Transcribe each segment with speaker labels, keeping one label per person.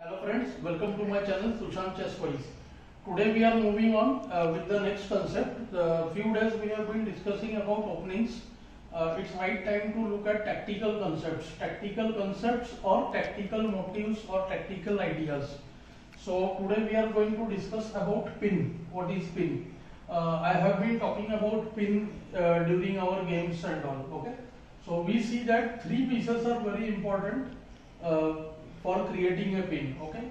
Speaker 1: Hello friends, welcome to my channel Sushant Chess Wise. Today we are moving on with the next concept. Few days we have been discussing about openings. It's right time to look at tactical concepts or tactical motives or tactical ideas. So today we are going to discuss about pin. What is pin? I have been talking about pin during our games and all. Okay. So we see that three pieces are very important for creating a pin. Okay.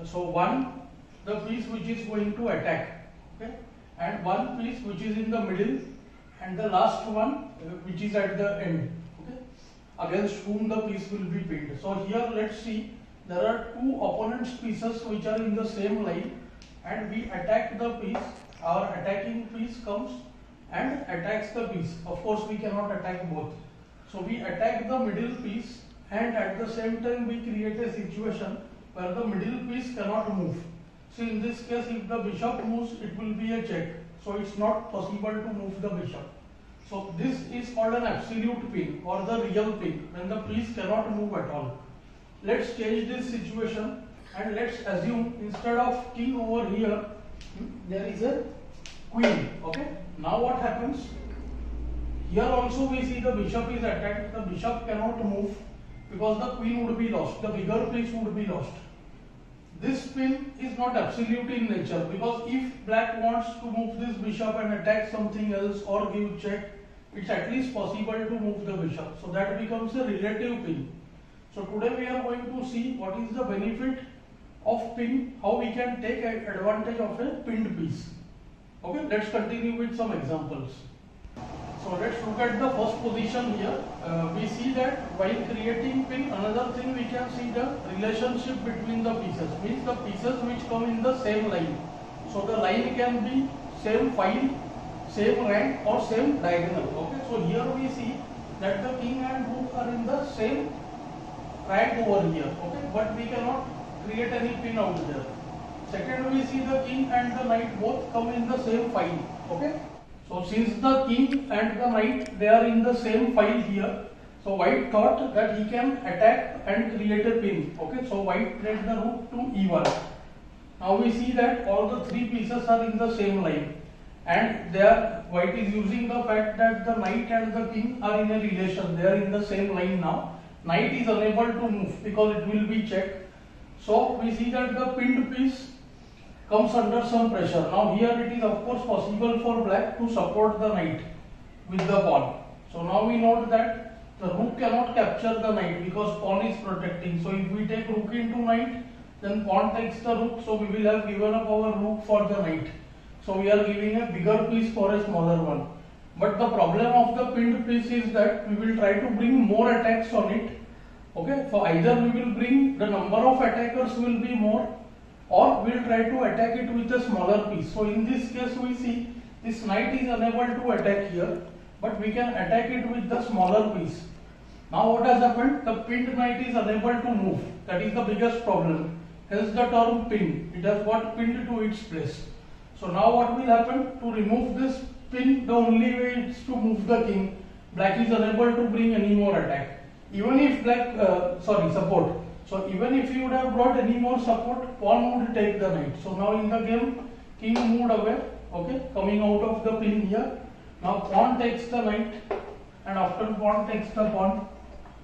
Speaker 1: So one, the piece which is going to attack. Okay. And one piece which is in the middle, and the last one which is at the end. Okay. Against whom the piece will be pinned. So here let's see, there are two opponents pieces which are in the same line, and we attack the piece. Our attacking piece comes and attacks the piece. Of course we cannot attack both. So we attack the middle piece, and at the same time we create a situation where the middle piece cannot move. So in this case, if the bishop moves, it will be a check. So it's not possible to move the bishop. So this is called an absolute pin or the real pin, when the piece cannot move at all. Let's change this situation and let's assume instead of king over here, there is a queen. Okay. Now what happens? Here also we see the bishop is attacked. The bishop cannot move because the queen would be lost. The bigger piece would be lost. This pin is not absolute in nature, because if black wants to move this bishop and attack something else or give check, it's at least possible to move the bishop. So that becomes a relative pin. So today we are going to see what is the benefit of pin, how we can take advantage of a pinned piece. Okay, let's continue with some examples. So let's look at the first position here. We see that while creating pin, another thing we can see the relationship between the pieces, means the pieces which come in the same line. So the line can be same file, same rank or same diagonal. Okay, so here we see that the king and rook are in the same rank over here. Okay, but we cannot create any pin out there. Second, we see the king and the knight both come in the same file. Okay. So since the king and the knight, they are in the same file here, so white thought that he can attack and create a pin. Okay, so white played the rook to e1. Now we see that all the three pieces are in the same line, and white is using the fact that the knight and the king are in a relation. They are in the same line now. Knight is unable to move because it will be checked. So we see that the pinned piece comes under some pressure. Now here it is of course possible for black to support the knight with the pawn. So now we note that the rook cannot capture the knight because pawn is protecting. So if we take rook into knight, then pawn takes the rook. So we will have given up our rook for the knight. So we are giving a bigger piece for a smaller one. But the problem of the pinned piece is that we will try to bring more attacks on it. Okay, so either we will bring, the number of attackers will be more, or we will try to attack it with a smaller piece. So in this case we see this knight is unable to attack here, but we can attack it with the smaller piece. Now what has happened? The pinned knight is unable to move. That is the biggest problem. Hence the term pin. It has got pinned to its place. So now what will happen? To remove this pin, the only way is to move the king. Black is unable to bring any more attack. Even if support. So even if you would have brought any more support, pawn would take the knight. So now in the game, king moved away, okay, coming out of the pin here. Now pawn takes the knight, and after pawn takes the pawn,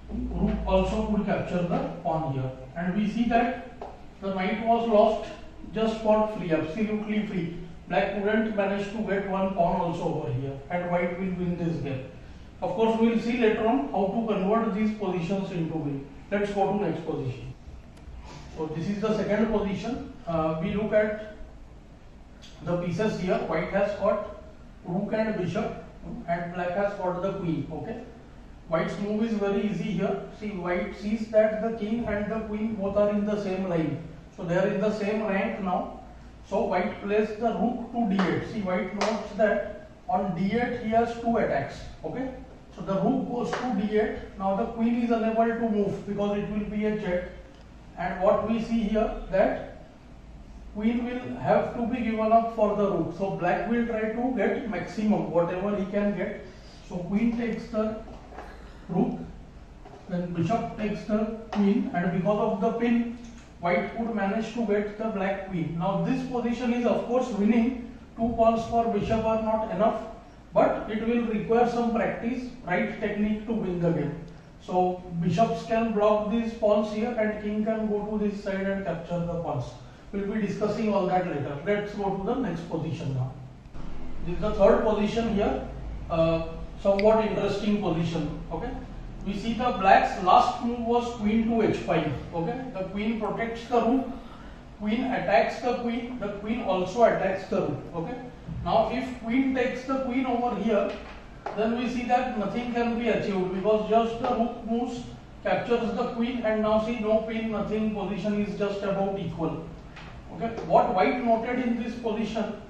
Speaker 1: rook also could capture the pawn here. And we see that the knight was lost just for free, absolutely free. Black couldn't manage to get one pawn also over here, and white will win this game. Of course, we will see later on how to convert these positions into win. Let's go to next position. So this is the second position. We look at the pieces here. White has got rook and bishop, and black has got the queen. Okay. White's move is very easy here. See, white sees that the king and the queen both are in the same line. So they are in the same rank now. So white plays the rook to d8. See, white notes that on d8 he has two attacks. Okay. So the rook goes to d8. Now the queen is unable to move because it will be a check. And what we see here, that queen will have to be given up for the rook. So black will try to get maximum, whatever he can get. So queen takes the rook, then bishop takes the queen, and because of the pin, white could manage to get the black queen. Now this position is of course winning. 2 pawns for bishop are not enough, but it will require some practice, right technique to win the game. So bishops can block these pawns here and king can go to this side and capture the pawns. We'll be discussing all that later. Let's go to the next position now. This is the third position here, somewhat interesting position. Okay, we see the black's last move was queen to h5. Okay, the queen protects the rook, queen attacks the queen also attacks the rook. Okay, now if queen takes the queen over here, then we see that nothing can be achieved because just the rook moves, captures the queen, and now see no queen, nothing, position is just about equal. Okay, what white noted in this position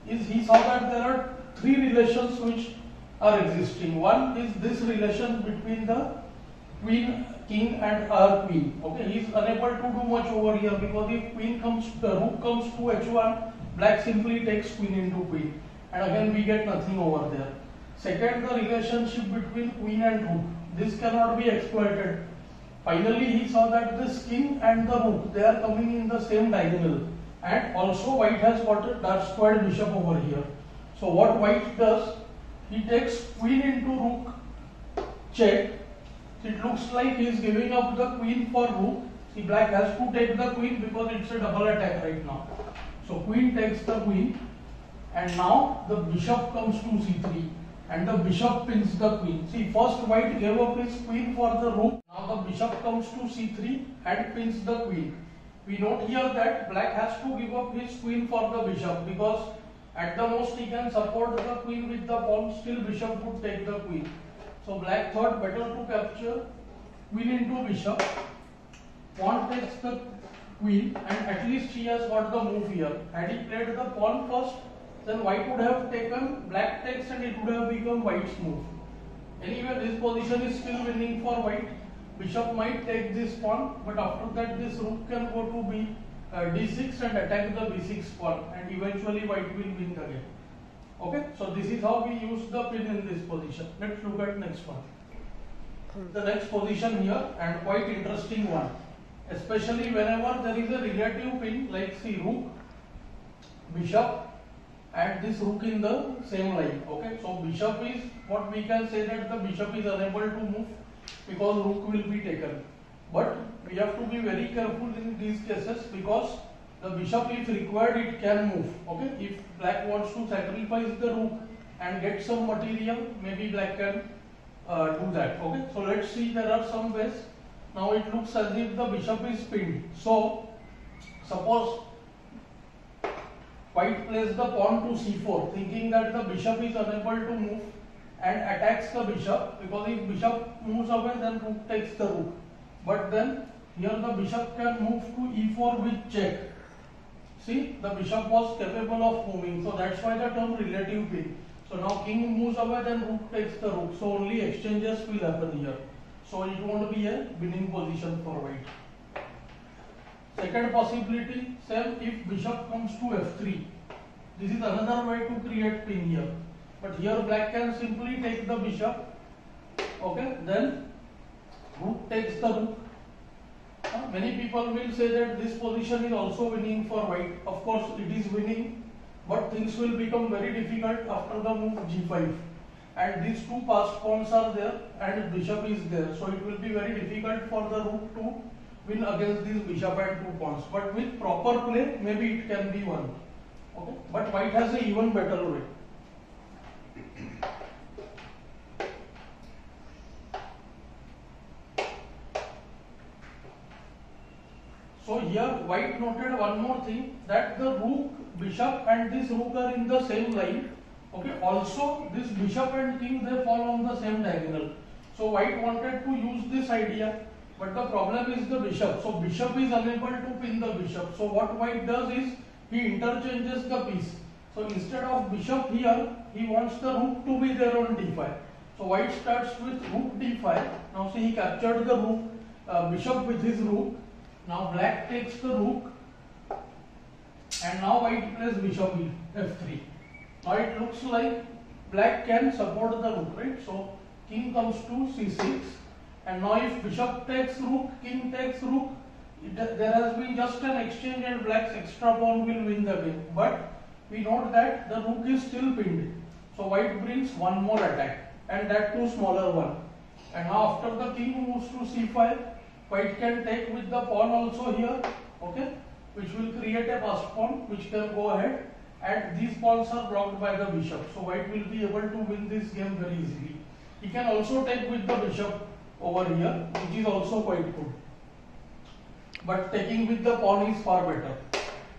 Speaker 1: is he saw that there are 3 relations which are existing. One is this relation between the queen, king and our queen. Okay, he is unable to do much over here because if queen comes, the rook comes to h1, black simply takes queen into queen, and again we get nothing over there. Second, the relationship between queen and rook. This cannot be exploited. Finally, he saw that this king and the rook, they are coming in the same diagonal, and also white has got a dark squared bishop over here. So what white does, he takes queen into rook, check. It looks like he is giving up the queen for rook. See, black has to take the queen because it's a double attack right now. So queen takes the queen, and now the bishop comes to c3, and the bishop pins the queen. See, first white gave up his queen for the rook. Now the bishop comes to c3 and pins the queen. We note here that black has to give up his queen for the bishop because at the most he can support the queen with the pawn, still bishop would take the queen. So black thought better to capture queen into bishop, pawn takes the queen, and at least he has got the move here. Had he played the pawn first, then white would have taken, black takes, and it would have become white's move. Anyway, this position is still winning for white. Bishop might take this pawn, but after that this rook can go to d6 and attack the b6 pawn, and eventually white will win the game. Okay, so this is how we use the pin in this position. Let's look at next one. The next position here, and quite interesting one, especially whenever there is a relative pin like see rook, bishop, and this rook in the same line. Okay, so bishop is what we can say that the bishop is unable to move because rook will be taken. But we have to be very careful in these cases because the bishop, if required, it can move. Okay, if black wants to sacrifice the rook and get some material, maybe black can do that. Okay, so let's see, there are some ways. Now it looks as if the bishop is pinned. So suppose white plays the pawn to c4, thinking that the bishop is unable to move and attacks the bishop, because if bishop moves away then rook takes the rook. But then here the bishop can move to e4 with check. See, the bishop was capable of moving, so that's why the term relative pin. So now king moves away, then rook takes the rook. So only exchanges will happen here. So it won't be a winning position for white. Second possibility, same if bishop comes to f3. This is another way to create pin here. But here black can simply take the bishop. Okay, then rook takes the rook. Many people will say that this position is also winning for white. Of course, it is winning, but things will become very difficult after the move g5. And these two passed pawns are there and bishop is there. So it will be very difficult for the rook to win against this bishop and 2 pawns. But with proper play, maybe it can be won. Okay, but white has an even better way. So here white noted one more thing, that the rook, bishop and this rook are in the same line. Okay, also this bishop and king, they fall on the same diagonal. So white wanted to use this idea, but the problem is the bishop. So bishop is unable to pin the bishop. So what white does is he interchanges the piece. So instead of bishop here, he wants the rook to be there on d5. So white starts with rook d5. Now see, he captured the rook, bishop with his rook. Now black takes the rook, and now white plays bishop f3. Now it looks like black can support the rook, right? So king comes to c6, and now if bishop takes rook, king takes rook, there has been just an exchange and black's extra pawn will win the game. But we note that the rook is still pinned. So white brings one more attack, and that too smaller one. And now after the king moves to c5, white can take with the pawn also here, okay, which will create a passed pawn which can go ahead, and these pawns are blocked by the bishop. So white will be able to win this game very easily. He can also take with the bishop over here, which is also quite good. But taking with the pawn is far better.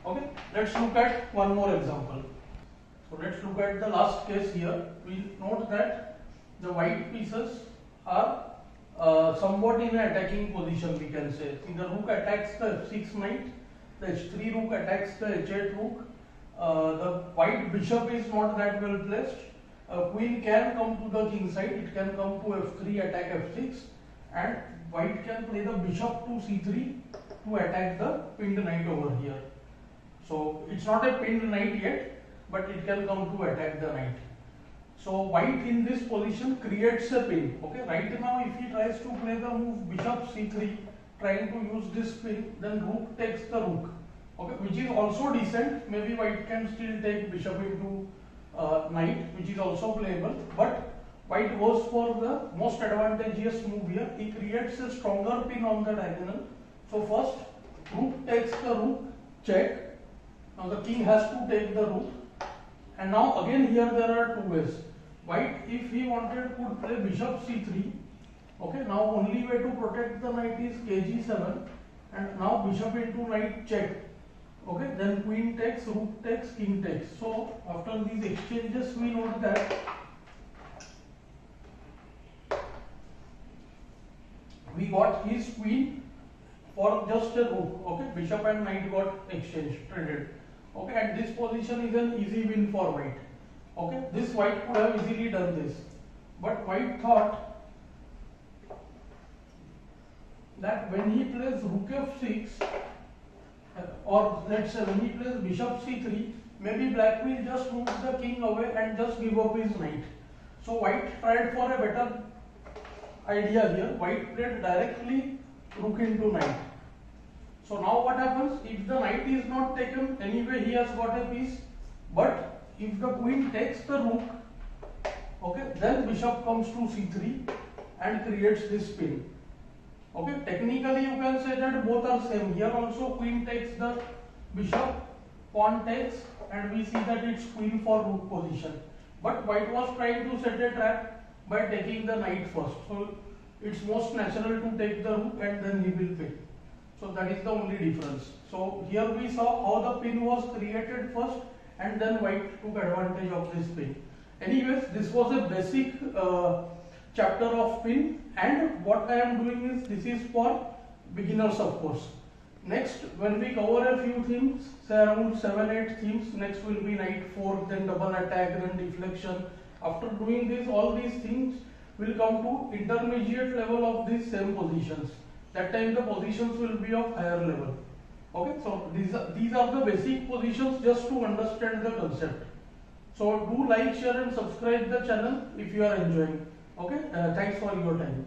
Speaker 1: Okay, let's look at one more example. So let's look at the last case here. We note that the white pieces are somewhat in an attacking position, we can say. See, the rook attacks the f6 knight, the h3 rook attacks the h8 rook. The white bishop is not that well placed. Queen can come to the king side, it can come to f3, attack f6, and white can play the bishop to c3 to attack the pinned knight over here. So it's not a pinned knight yet, but it can come to attack the knight. So white in this position creates a pin. Okay, right now if he tries to play the move bishop c3, trying to use this pin, then rook takes the rook. Okay, which is also decent. Maybe white can still take bishop into knight, which is also playable. But white goes for the most advantageous move here. He creates a stronger pin on the diagonal. So first, rook takes the rook, check. Now the king has to take the rook. And now again here there are two ways. White, if he wanted, could play bishop c3. Okay, now only way to protect the knight is kg7. And now bishop into knight check. Okay, then queen takes, rook takes, king takes. So after these exchanges, we note that we got his queen for just a rook. Okay, bishop and knight got exchanged, traded. Okay, and this position is an easy win for white. Okay, this white could have easily done this, but white thought that when he plays rook f6, or let's say when he plays bishop c3, maybe black will just move the king away and just give up his knight. So white tried for a better idea here. White played directly rook into knight. So now what happens? If the knight is not taken, anyway he has got a piece. But if the queen takes the rook, okay, then bishop comes to c3 and creates this pin. Okay, technically you can say that both are same. Here also queen takes the bishop, pawn takes, and we see that it's queen for rook position. But white was trying to set a trap by taking the knight first. So it's most natural to take the rook and then he will pick. So that is the only difference. So here we saw how the pin was created first and then white took advantage of this pin. Anyways, this was a basic chapter of pin, and what I am doing is, this is for beginners of course. Next, when we cover a few themes, say around 7-8 themes, next will be knight 4, then double attack, then deflection. After doing this, all these things will come to intermediate level of these same positions. That time the positions will be of higher level. Okay, so these are the basic positions just to understand the concept. So do like, share and subscribe the channel if you are enjoying. Okay, thanks for your time.